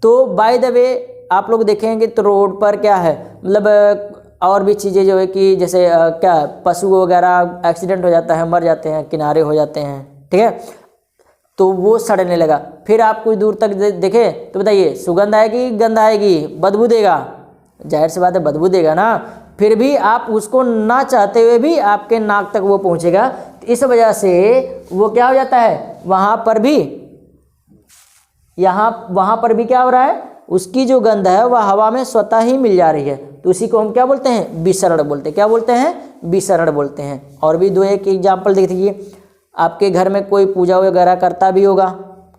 A: तो बाय द वे आप लोग देखेंगे तो रोड पर क्या है, मतलब और भी चीज़ें जो है कि जैसे क्या पशु वगैरह एक्सीडेंट हो जाता है, मर जाते हैं, किनारे हो जाते हैं, ठीक है, तो वो सड़ने लगा। फिर आप कुछ दूर तक देखें तो बताइए सुगंध आएगी, गंध आएगी, बदबू देगा, जाहिर सी बात है बदबू देगा ना। फिर भी आप उसको ना चाहते हुए भी आपके नाक तक वो पहुंचेगा। तो इस वजह से वो क्या हो जाता है, वहाँ पर भी वहाँ पर भी क्या हो रहा है, उसकी जो गंध है वह हवा में स्वतः ही मिल जा रही है। तो उसी को हम क्या बोलते हैं, विसरण बोलते हैं। क्या बोलते हैं, विसरण बोलते हैं। और भी दो एक एग्जाम्पल देख लीजिए। आपके घर में कोई पूजा वगैरह करता भी होगा,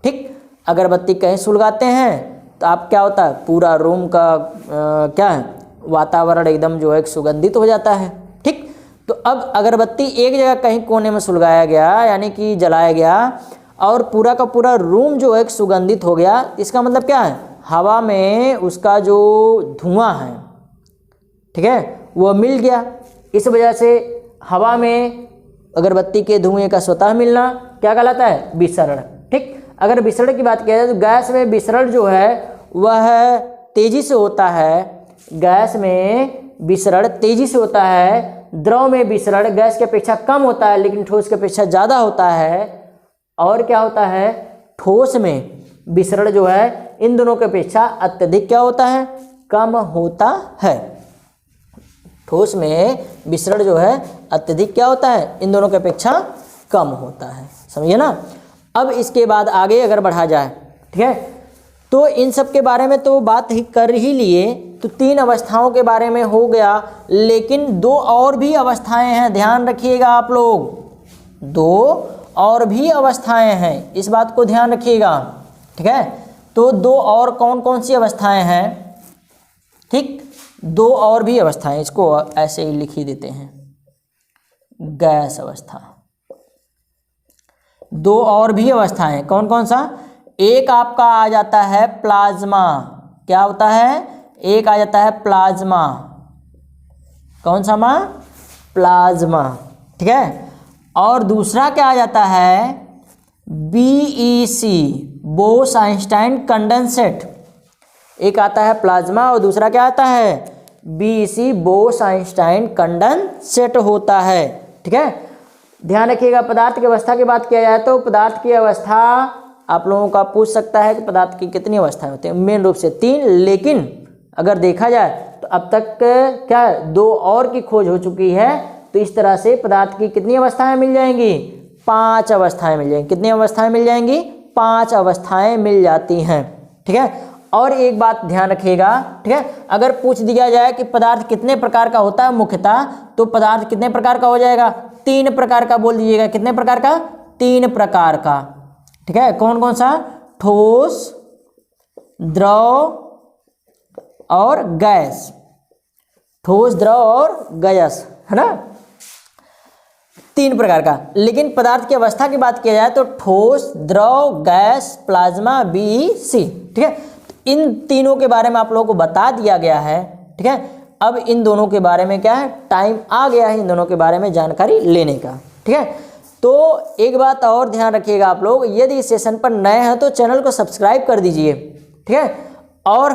A: ठीक, अगरबत्ती कहीं सुलगाते हैं तो आप क्या होता है, पूरा रूम का क्या है, वातावरण एकदम जो है सुगंधित हो जाता है, ठीक। तो अब अगरबत्ती एक जगह कहीं कोने में सुलगाया गया, यानी कि जलाया गया, और पूरा का पूरा रूम जो है सुगंधित हो गया। इसका मतलब क्या है, हवा में उसका जो धुआं है, ठीक है, वो मिल गया। इस वजह से हवा में अगरबत्ती के धुएं का स्वतः मिलना क्या कहलाता है, विसरण, ठीक। अगर विसरण की बात किया जाए तो गैस में विसरण जो है वह तेजी से होता है। गैस में विसरण तेजी से होता है। द्रव में विसरण गैस की अपेक्षा कम होता है लेकिन ठोस की अपेक्षा ज़्यादा होता है। और क्या होता है, ठोस में विसरण जो है इन दोनों की अपेक्षा अत्यधिक क्या होता है, कम होता है। ठोस में विसरण जो है अत्यधिक क्या होता है, इन दोनों की अपेक्षा कम होता है, समझिए ना। अब इसके बाद आगे अगर बढ़ा जाए, ठीक है, तो इन सब के बारे में तो बात ही कर ही लिए। तो 3 अवस्थाओं के बारे में हो गया, लेकिन 2 और भी अवस्थाएं हैं, ध्यान रखिएगा आप लोग। 2 और भी अवस्थाएं हैं, इस बात को ध्यान रखिएगा, ठीक है। तो 2 और कौन कौन सी अवस्थाएं हैं, ठीक, 2 और भी अवस्थाएं, इसको ऐसे ही लिख ही देते हैं, गैस अवस्था। 2 और भी अवस्थाएं कौन कौन सा, एक आपका आ जाता है प्लाज्मा। क्या होता है, एक आ जाता है प्लाज्मा। कौन सा माँ, प्लाज्मा, ठीक है। और दूसरा क्या आ जाता है, BEC, बोस आइंस्टाइन कंडेंसेट। एक आता है प्लाज्मा और दूसरा क्या आता है, BEC, बोस आइंस्टाइन कंडेंसेट होता है, ठीक है। ध्यान रखिएगा। पदार्थ की अवस्था की बात किया जाए तो पदार्थ की अवस्था आप लोगों का पूछ सकता है कि पदार्थ की कितनी अवस्थाएं होती हैं, मेन रूप से 3, लेकिन अगर देखा जाए तो अब तक क्या 2 और की खोज हो चुकी है। तो इस तरह से पदार्थ की कितनी अवस्थाएं मिल जाएंगी, 5 अवस्थाएं मिल जाएंगी। कितनी अवस्थाएं मिल जाएंगी, 5 अवस्थाएं मिल जाती हैं, ठीक है। और एक बात ध्यान रखिएगा, ठीक है, अगर पूछ दिया जाए कि पदार्थ कितने प्रकार का होता है मुख्यतः, तो पदार्थ कितने प्रकार का हो जाएगा, 3 प्रकार का बोल दीजिएगा। कितने प्रकार का, 3 प्रकार का, ठीक है। कौन कौन सा, ठोस, द्रव और गैस। ठोस, द्रव और गैस, है ना, 3 प्रकार का। लेकिन पदार्थ की अवस्था की बात किया जाए तो ठोस, द्रव, गैस, प्लाज्मा, BEC, ठीक है। इन तीनों के बारे में आप लोगों को बता दिया गया है, ठीक है। अब इन दोनों के बारे में क्या है, टाइम आ गया है इन दोनों के बारे में जानकारी लेने का, ठीक है। तो एक बात और ध्यान रखिएगा आप लोग, यदि इस सेशन पर नए हैं तो चैनल को सब्सक्राइब कर दीजिए, ठीक है, और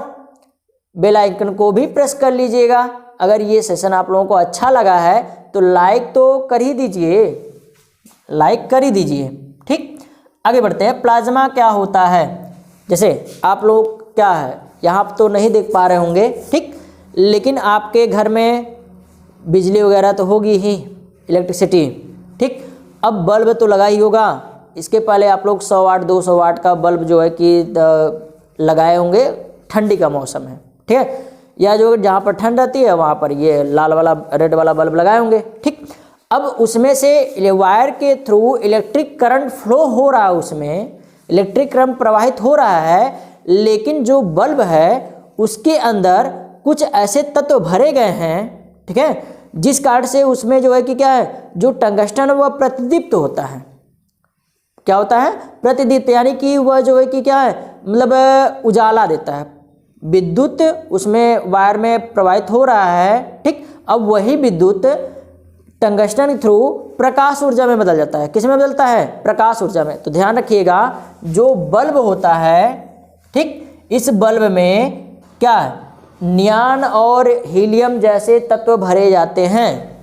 A: बेल आइकन को भी प्रेस कर लीजिएगा। अगर ये सेशन आप लोगों को अच्छा लगा है तो लाइक तो कर ही दीजिए, लाइक कर ही दीजिए, ठीक। आगे बढ़ते हैं। प्लाज्मा क्या होता है, जैसे आप लोग क्या है यहाँ तो नहीं देख पा रहे होंगे, ठीक, लेकिन आपके घर में बिजली वगैरह तो होगी ही, इलेक्ट्रिसिटी, ठीक। अब बल्ब तो लगा ही होगा। इसके पहले आप लोग 100 वाट 200 वाट का बल्ब जो है कि लगाए होंगे, ठंडी का मौसम है, ठीक है, या जो जहाँ पर ठंड रहती है वहाँ पर ये लाल वाला रेड वाला बल्ब लगाए होंगे, ठीक। अब उसमें से वायर के थ्रू इलेक्ट्रिक करंट फ्लो हो रहा है, उसमें इलेक्ट्रिक करंट प्रवाहित हो रहा है, लेकिन जो बल्ब है उसके अंदर कुछ ऐसे तत्व भरे गए हैं, ठीक है, जिस कारण से उसमें जो है कि क्या है, जो टंगस्टन वह प्रतिदीप्त होता है। क्या होता है, प्रतिदीप्त, यानी कि वह जो है कि क्या है, मतलब उजाला देता है। विद्युत उसमें वायर में प्रवाहित हो रहा है, ठीक। अब वही विद्युत टंगस्टन के थ्रू प्रकाश ऊर्जा में बदल जाता है। किस में बदलता है, प्रकाश ऊर्जा में। तो ध्यान रखिएगा, जो बल्ब होता है, ठीक, इस बल्ब में क्या है, नियान और हीलियम जैसे तत्व भरे जाते हैं।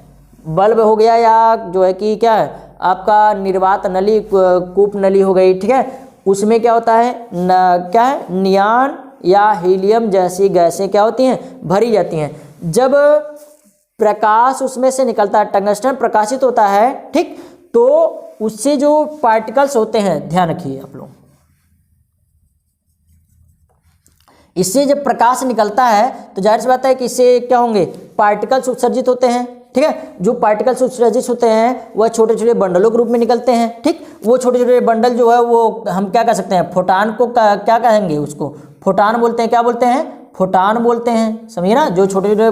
A: बल्ब हो गया या जो है कि क्या है आपका निर्वात नली, कूप नली हो गई, ठीक है, उसमें क्या होता है क्या है नियान या हीलियम जैसी गैसें क्या होती हैं भरी जाती हैं। जब प्रकाश उसमें से निकलता है, टंगस्टन प्रकाशित होता है, ठीक, तो उससे जो पार्टिकल्स होते हैं, ध्यान रखिए आप लोग, इससे जब प्रकाश निकलता है तो जाहिर सी बात है कि इससे क्या होंगे पार्टिकल्स उत्सर्जित होते हैं, ठीक है। जो पार्टिकल्स उत्सर्जित होते हैं वह छोटे छोटे बंडलों के रूप में निकलते हैं, ठीक। वो छोटे छोटे बंडल जो है वो हम क्या कह सकते हैं, फोटान को क्या कहेंगे, उसको फोटान बोलते हैं। क्या बोलते हैं? फोटान बोलते हैं, समझिए ना। जो छोटे छोटे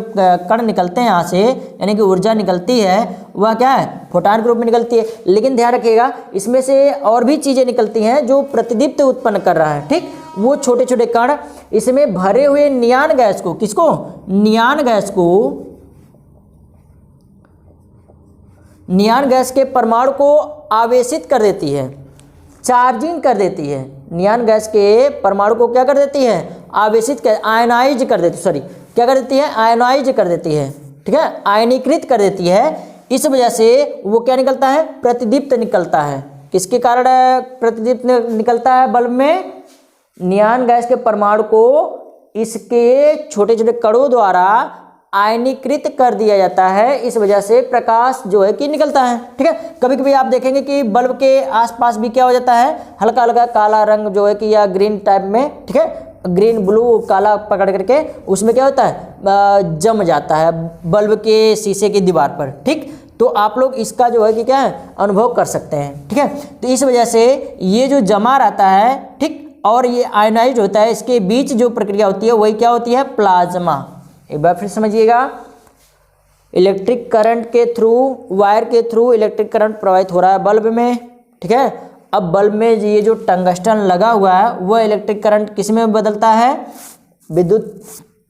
A: कण निकलते हैं यहाँ से, यानी कि ऊर्जा निकलती है, वह क्या है फोटान के रूप में निकलती है। लेकिन ध्यान रखिएगा इसमें से और भी चीज़ें निकलती हैं जो प्रतिदीप्त उत्पन्न कर रहा है, ठीक। वो छोटे छोटे कण इसमें भरे हुए नियान गैस को, किसको, नियान गैस को, नियान गैस के परमाणु को आवेशित कर देती है, चार्जिंग कर देती है। नियान गैस के परमाणु को क्या कर देती है, आवेशित कर, आयनाइज कर देती, सॉरी क्या कर देती है, आयनाइज कर देती है, ठीक है, आयनीकृत कर देती है। इस वजह से वो क्या निकलता है, प्रतिदीप्त निकलता है। किसके कारण प्रतिदीप्त निकलता है बल्ब में? नियान गैस के परमाणु को इसके छोटे छोटे कणों द्वारा आयनीकृत कर दिया जाता है, इस वजह से प्रकाश जो है कि निकलता है, ठीक है। कभी कभी आप देखेंगे कि बल्ब के आसपास भी क्या हो जाता है, हल्का हल्का काला रंग जो है कि या ग्रीन टाइप में, ठीक है, ग्रीन ब्लू काला पकड़ करके उसमें क्या होता है जम जाता है बल्ब के शीशे की दीवार पर, ठीक। तो आप लोग इसका जो है कि क्या है अनुभव कर सकते हैं, ठीक है। तो इस वजह से ये जो जमा रहता है, ठीक, और ये आयनाइज होता है, इसके बीच जो प्रक्रिया होती है वही क्या होती है, प्लाज्मा। एक बार फिर समझिएगा, इलेक्ट्रिक करंट के थ्रू, वायर के थ्रू इलेक्ट्रिक करंट प्रवाहित हो रहा है बल्ब में, ठीक है। अब बल्ब में ये जो टंगस्टन लगा हुआ है वह इलेक्ट्रिक करंट किस में बदलता है, विद्युत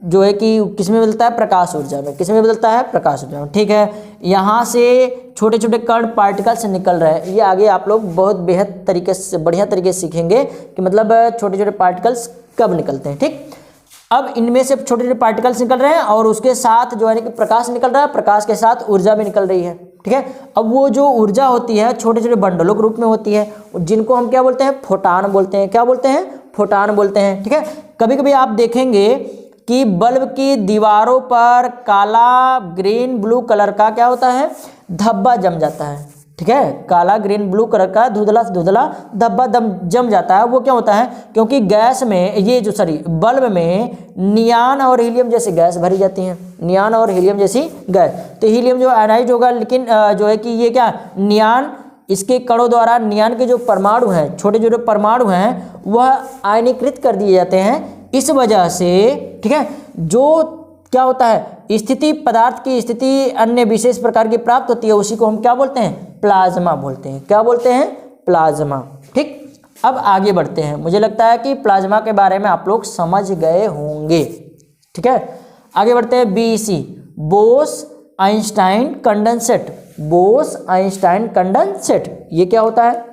A: जो है कि किस में बदलता है, प्रकाश ऊर्जा में। किस में बदलता है, प्रकाश ऊर्जा में, ठीक है। यहाँ से छोटे छोटे कण पार्टिकल्स निकल रहे हैं, ये आगे आप लोग बहुत बेहद तरीके से, बढ़िया तरीके से सीखेंगे कि मतलब छोटे छोटे पार्टिकल्स कब निकलते हैं, ठीक। अब इनमें से छोटे छोटे पार्टिकल्स निकल रहे हैं और उसके साथ जो है कि प्रकाश निकल रहा है, प्रकाश के साथ ऊर्जा भी निकल रही है, ठीक है। अब वो जो ऊर्जा होती है छोटे छोटे बंडलों के रूप में होती है, जिनको हम क्या बोलते हैं, फोटान बोलते हैं। क्या बोलते हैं, फोटान बोलते हैं, ठीक है। कभी कभी आप देखेंगे कि बल्ब की दीवारों पर काला ग्रीन ब्लू कलर का क्या होता है, धब्बा जम जाता है, ठीक है। काला ग्रीन ब्लू कलर का धुंधला धुंधला धब्बा जम जाता है। वो क्या होता है, क्योंकि गैस में ये जो बल्ब में नियान और हीलियम जैसी गैस भरी जाती है, नियान और हीलियम जैसी गैस। तो हीलियम जो आयनाइज होगा, लेकिन जो है कि ये क्या नियान, इसके कणों द्वारा नियान के जो परमाणु हैं, छोटे छोटे परमाणु हैं, वह आयनीकृत कर दिए जाते हैं। इस वजह से, ठीक है, जो क्या होता है स्थिति, पदार्थ की स्थिति अन्य विशेष प्रकार की प्राप्त होती है, उसी को हम क्या बोलते हैं, प्लाज्मा बोलते हैं। क्या बोलते हैं, प्लाज्मा, ठीक। अब आगे बढ़ते हैं। मुझे लगता है कि प्लाज्मा के बारे में आप लोग समझ गए होंगे, ठीक है। आगे बढ़ते हैं, BEC, Bose Einstein condensate. Bose Einstein condensate ये क्या होता है,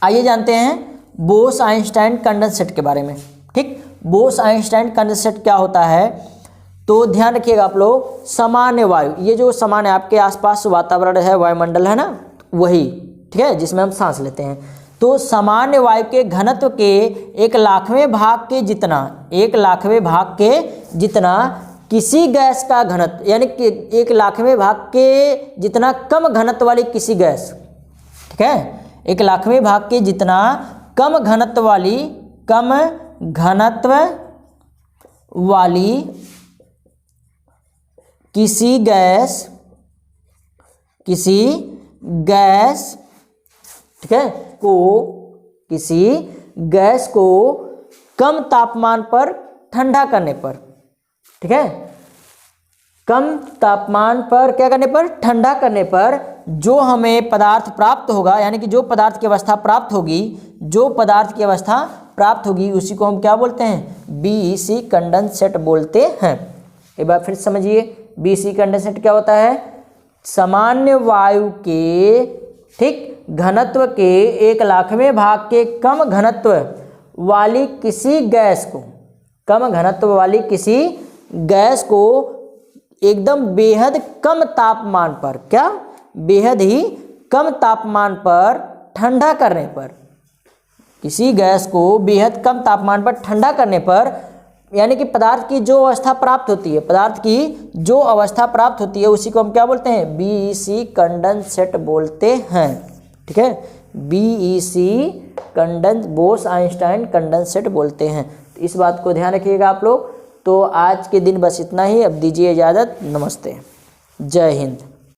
A: आइए जानते हैं बोस आइंस्टाइन कंडेंसेट के बारे में, ठीक। बोस आइंस्टाइन कंडेंसेट क्या होता है, तो ध्यान रखिएगा आप लोग, सामान्य वायु, ये जो सामान्य आपके आसपास वातावरण है, वायुमंडल है ना, वही, ठीक है, जिसमें हम सांस लेते हैं। तो सामान्य वायु के घनत्व के 1,00,000वें भाग के जितना, 1,00,000वें भाग के जितना किसी गैस का घनत्व, यानी कि 1,00,000वें भाग के जितना कम घनत्व वाली किसी गैस, ठीक है, 1,00,000वें भाग के जितना कम घनत्व वाली किसी गैस, ठीक है, किसी गैस को कम तापमान पर ठंडा करने पर, ठीक है, कम तापमान पर क्या करने पर, ठंडा करने पर जो हमें पदार्थ प्राप्त होगा, यानी कि जो पदार्थ की अवस्था प्राप्त होगी, जो पदार्थ की अवस्था प्राप्त होगी उसी को हम क्या बोलते हैं, बीईसी कंडेंसेट बोलते हैं। एक बार फिर समझिए, बीईसी कंडेंसेट क्या होता है, सामान्य वायु के, ठीक, घनत्व के 1,00,000वें भाग के कम घनत्व वाली किसी गैस को, कम घनत्व वाली किसी गैस को एकदम बेहद कम तापमान पर, क्या बेहद ही कम तापमान पर ठंडा करने पर, किसी गैस को बेहद कम तापमान पर ठंडा करने पर, यानी कि पदार्थ की जो अवस्था प्राप्त होती है, पदार्थ की जो अवस्था प्राप्त होती है उसी को हम क्या बोलते हैं, बीईसी कंडेंसेट बोलते हैं। ठीक है, बीईसी बोस आइंस्टाइन कंडेंसेट बोलते हैं। तो इस बात को ध्यान रखिएगा आप लोग। तो आज के दिन बस इतना ही, अब दीजिए इजाज़त, नमस्ते, जय हिंद।